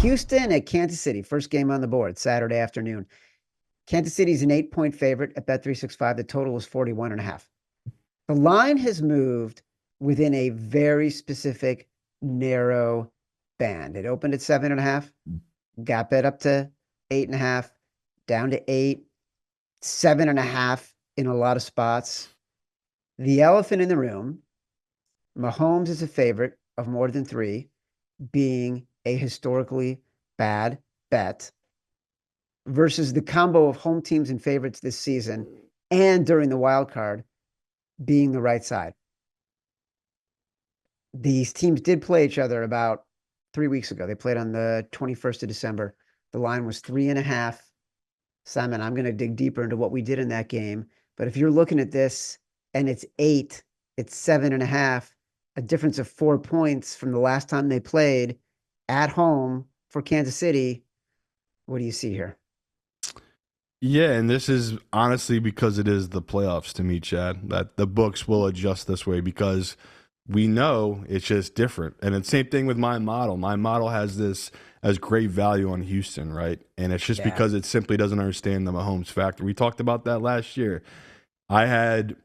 Houston at Kansas City, first game on the board, Saturday afternoon. Kansas City's an 8-point favorite at Bet365. The total is 41.5. The line has moved within a very specific, narrow band. It opened at 7.5, got bet up to 8.5, down to 8, 7.5 in a lot of spots. The elephant in the room, Mahomes is a favorite of more than 3, being a historically bad bet, versus the combo of home teams and favorites this season and during the wild card being the right side. These teams did play each other about 3 weeks ago. They played on the 21st of December. The line was 3.5. Simon, I'm going to dig deeper into what we did in that game. But if you're looking at this and it's 8, it's 7.5, a difference of 4 points from the last time they played at home for Kansas City, what do you see here? Yeah, and this is honestly because it is the playoffs to me, Chad, that the books will adjust this way because we know it's just different. And it's the same thing with my model. My model has this as great value on Houston, right? And it's just because it simply doesn't understand the Mahomes factor. We talked about that last year. I had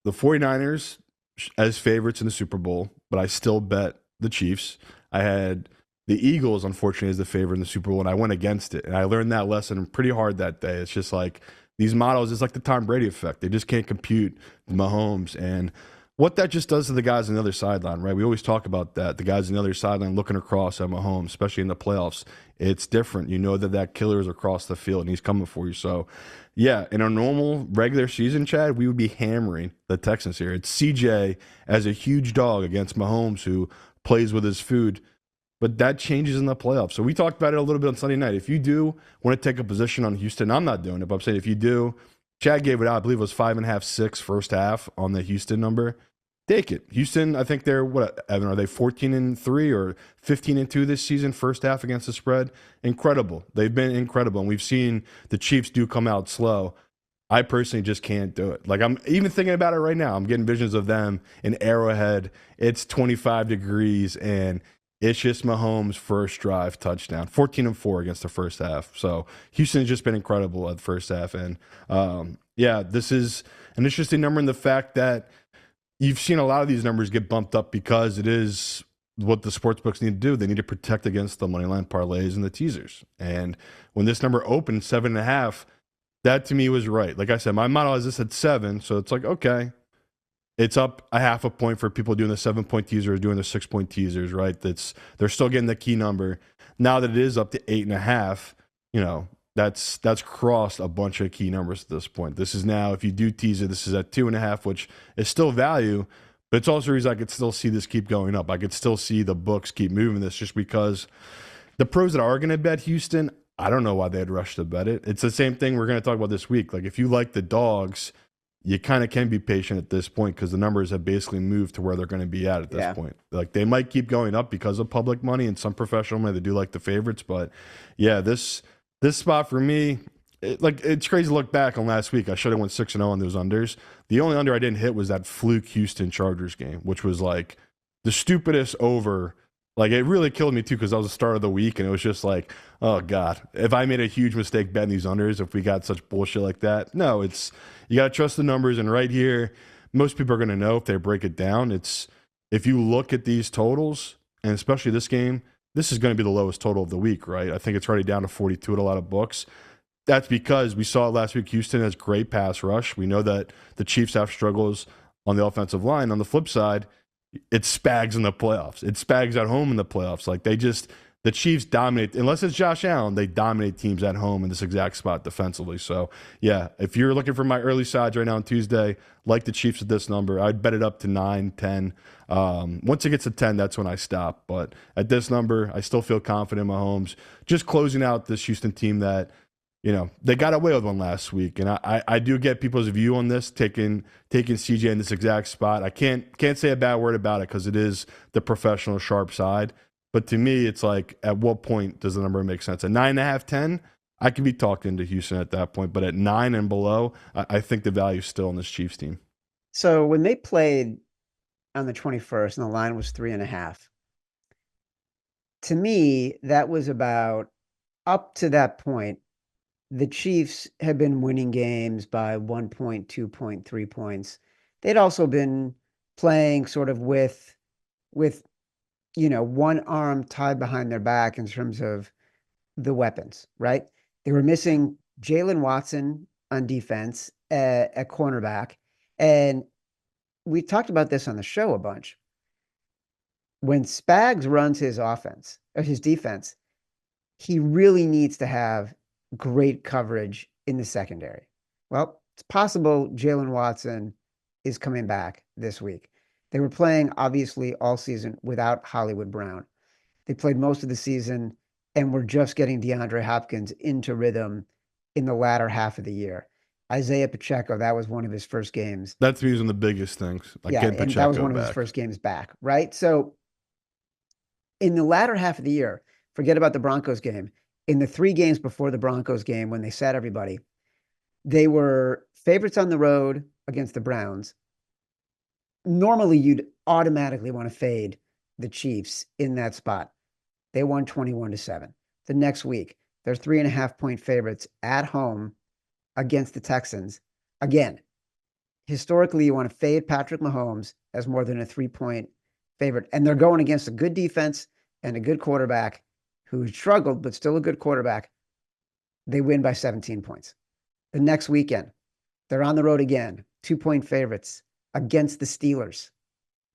the 49ers as favorites in the Super Bowl, but I still bet the Chiefs. I had the Eagles, unfortunately, as the favorite in the Super Bowl, and I went against it. And I learned that lesson pretty hard that day. It's just like these models, it's like the Tom Brady effect. They just can't compute the Mahomes. And what that just does to the guys on the other sideline, right? We always talk about that. The guys on the other sideline looking across at Mahomes, especially in the playoffs. It's different. You know that killer is across the field and he's coming for you. So, yeah, in a normal regular season, Chad, we would be hammering the Texans here. It's CJ as a huge dog against Mahomes who plays with his food. But that changes in the playoffs. So we talked about it a little bit on Sunday night. If you do want to take a position on Houston, I'm not doing it, but I'm saying if you do, Chad gave it out. I believe it was 5.5, 6 first half on the Houston number. Take it. Houston, I think they're, Evan, are they 14-3 or 15-2 this season, first half against the spread? Incredible. They've been incredible. And we've seen the Chiefs do come out slow. I personally just can't do it. Like, I'm even thinking about it right now. I'm getting visions of them in Arrowhead. It's 25 degrees, and it's just Mahomes' first drive touchdown, 14-4 against the first half. So Houston's just been incredible at the first half. And yeah, this is an interesting number in the fact that you've seen a lot of these numbers get bumped up because it is what the sportsbooks need to do. They need to protect against the money line parlays and the teasers. And when this number opened 7.5, that to me was right. Like I said, my model has this at 7, so it's like, okay. It's up 0.5 point for people doing the 7-point teasers, doing the 6-point teasers, right? They're still getting the key number. Now that it is up to 8.5, you know, that's crossed a bunch of key numbers at this point. This is now, if you do teaser, this is at 2.5, which is still value, but it's also a reason I could still see this keep going up. I could still see the books keep moving this just because the pros that are going to bet Houston, I don't know why they'd rush to bet it. It's the same thing we're going to talk about this week. Like, if you like the dogs, you kind of can be patient at this point because the numbers have basically moved to where they're going to be at this point. Like, they might keep going up because of public money and some professional money. They do like the favorites, but yeah, this spot for me, it's crazy to look back on last week. I should have went 6-0 on those unders. The only under I didn't hit was that fluke Houston Chargers game, which was like the stupidest over. Like, it really killed me too because that was the start of the week, and it was just like, oh God, if I made a huge mistake betting these unders, if we got such bullshit like that. No, it's, you got to trust the numbers. And right here, most people are going to know if they break it down. It's, if you look at these totals, and especially this game, this is going to be the lowest total of the week, right? I think it's already down to 42 at a lot of books. That's because we saw last week Houston has great pass rush. We know that the Chiefs have struggles on the offensive line. On the flip side, it's Spags in the playoffs. It's Spags at home in the playoffs. Like, the Chiefs dominate, unless it's Josh Allen, they dominate teams at home in this exact spot defensively. So, yeah, if you're looking for my early sides right now on Tuesday, like the Chiefs at this number, I'd bet it up to 9, 10. Once it gets to 10, that's when I stop. But at this number, I still feel confident in Mahomes. Just closing out this Houston team that, you know, they got away with one last week. And I do get people's view on this, taking CJ in this exact spot. I can't say a bad word about it because it is the professional sharp side. But to me, it's like, at what point does the number make sense? At 9.5, 10, I could be talked into Houston at that point. But at 9 and below, I think the value is still in this Chiefs team. So when they played on the 21st and the line was 3.5, to me, that was about up to that point. The Chiefs had been winning games by 1 point, 2 point, 3 points. They'd also been playing sort of with one arm tied behind their back in terms of the weapons, right? They were missing Jalen Watson on defense at cornerback. And we talked about this on the show a bunch. When Spags runs his offense or his defense, he really needs to have great coverage in the secondary. Well, it's possible Jalen Watson is coming back this week. They were playing, obviously, all season without Hollywood Brown. They played most of the season and were just getting DeAndre Hopkins into rhythm in the latter half of the year. Isaiah Pacheco, that was one of his first games. That to me is one of the biggest things, like Yeah, getting and that was Pacheco one of his back. first games back, right? So in the latter half of the year, forget about the Broncos game. In the 3 games before the Broncos game, when they sat everybody, they were favorites on the road against the Browns. Normally, you'd automatically want to fade the Chiefs in that spot. They won 21-7. The next week, they're 3.5 point favorites at home against the Texans. Again, historically, you want to fade Patrick Mahomes as more than a 3 point favorite. And they're going against a good defense and a good quarterback who struggled, but still a good quarterback. They win by 17 points. The next weekend, they're on the road again, 2 point favorites against the Steelers.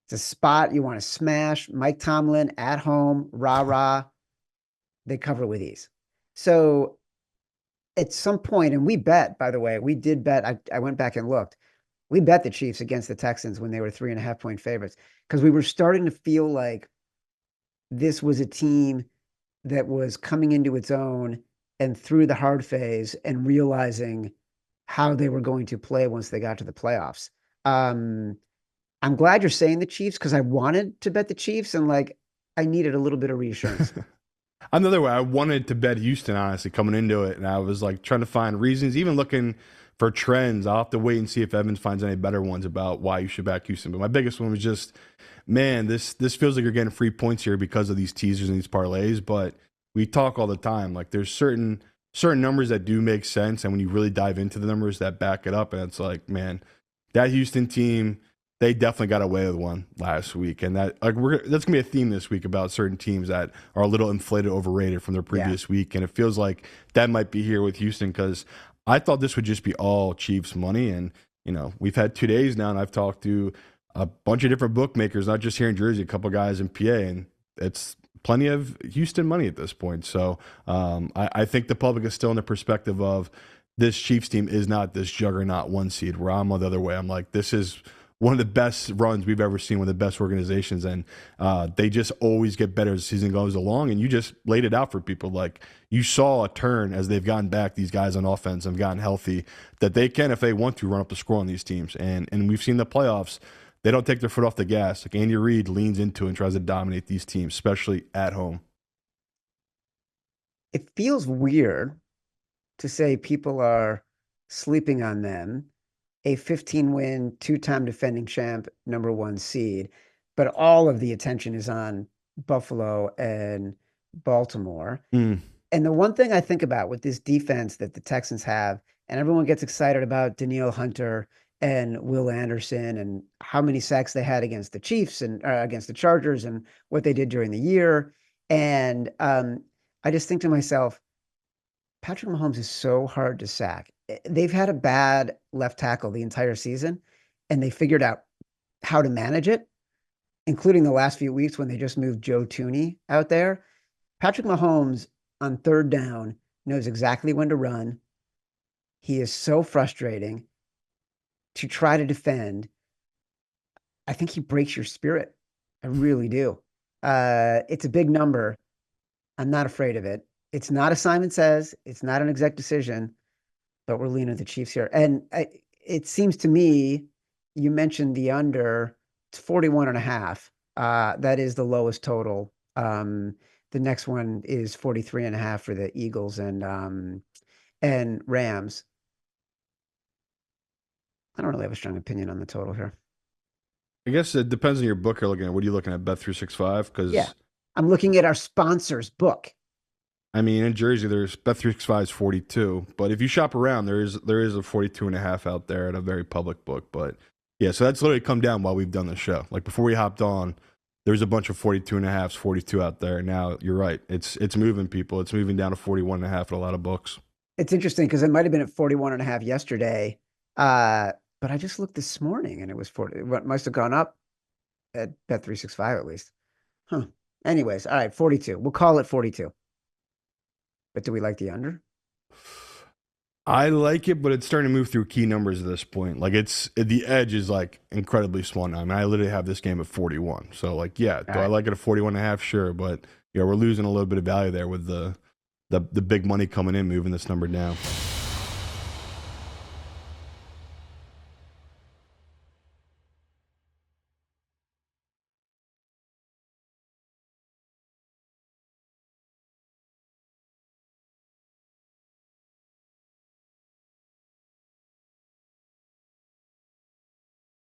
It's a spot you want to smash. Mike Tomlin at home, rah, rah. They cover with ease. So at some point, and we bet, by the way, we did bet. I went back and looked. We bet the Chiefs against the Texans when they were 3.5 point favorites because we were starting to feel like this was a team that was coming into its own and through the hard phase and realizing how they were going to play once they got to the playoffs. I'm glad you're saying the Chiefs because I wanted to bet the Chiefs and I needed a little bit of reassurance. Another way, I wanted to bet Houston, honestly, coming into it, and I was like trying to find reasons, even looking for trends. I'll have to wait and see if Evans finds any better ones about why you should back Houston. But my biggest one was just, man, this feels like you're getting free points here because of these teasers and these parlays. But we talk all the time, like there's certain numbers that do make sense, and when you really dive into the numbers that back it up, and it's like, man, that Houston team, they definitely got away with one last week, and that's gonna be a theme this week about certain teams that are a little inflated, overrated from their previous week, and it feels like that might be here with Houston because I thought this would just be all Chiefs money, and we've had 2 days now, and I've talked to a bunch of different bookmakers, not just here in Jersey, a couple guys in PA, and it's plenty of Houston money at this point. So I think the public is still in the perspective of this Chiefs team is not this juggernaut 1 seed. Where I'm the other way, I'm like, this is one of the best runs we've ever seen, one of the best organizations, and they just always get better as the season goes along. And you just laid it out for people. Like you saw a turn as they've gotten back, these guys on offense have gotten healthy, that they can, if they want to, run up the score on these teams. And we've seen the playoffs, they don't take their foot off the gas. Like Andy Reid leans into it and tries to dominate these teams, especially at home. It feels weird to say people are sleeping on them, a 15-win, 2-time defending champ, #1 seed, but all of the attention is on Buffalo and Baltimore. Mm. And the one thing I think about with this defense that the Texans have, and everyone gets excited about Danielle Hunter and Will Anderson and how many sacks they had against the Chiefs and against the Chargers and what they did during the year. And I just think to myself, Patrick Mahomes is so hard to sack. They've had a bad left tackle the entire season, and they figured out how to manage it, including the last few weeks when they just moved Joe Tooney out there. Patrick Mahomes on 3rd down knows exactly when to run. He is so frustrating to try to defend. I think he breaks your spirit. I really do. It's a big number. I'm not afraid of it. It's not a Simon Says. It's not an exec decision, but we're leaning the Chiefs here. And it seems to me, you mentioned the under, it's 41.5. That is the lowest total. The next one is 43.5 for the Eagles and Rams. I don't really have a strong opinion on the total here. I guess it depends on your book you're looking at. What are you looking at, Bet365? Because Yeah. I'm looking at our sponsor's book. I mean, in Jersey, there's Bet365 is 42, but if you shop around, there is a 42.5 out there at a very public book. But yeah, so that's literally come down while we've done the show. Like before we hopped on, there's a bunch of 42.5s, 42 out there. Now you're right, it's moving people. It's moving down to 41.5 at a lot of books. It's interesting because it might have been at 41.5 yesterday. But I just looked this morning and it was 40. What must have gone up at Bet365 at least. Huh. Anyways, all right, 42. We'll call it 42. But do we like the under? I like it, but it's starting to move through key numbers at this point. Like the edge is like incredibly small now. I mean, I literally have this game at 41. So like, yeah, do I like it at 41.5? Sure, but yeah, we're losing a little bit of value there with the big money coming in, moving this number down.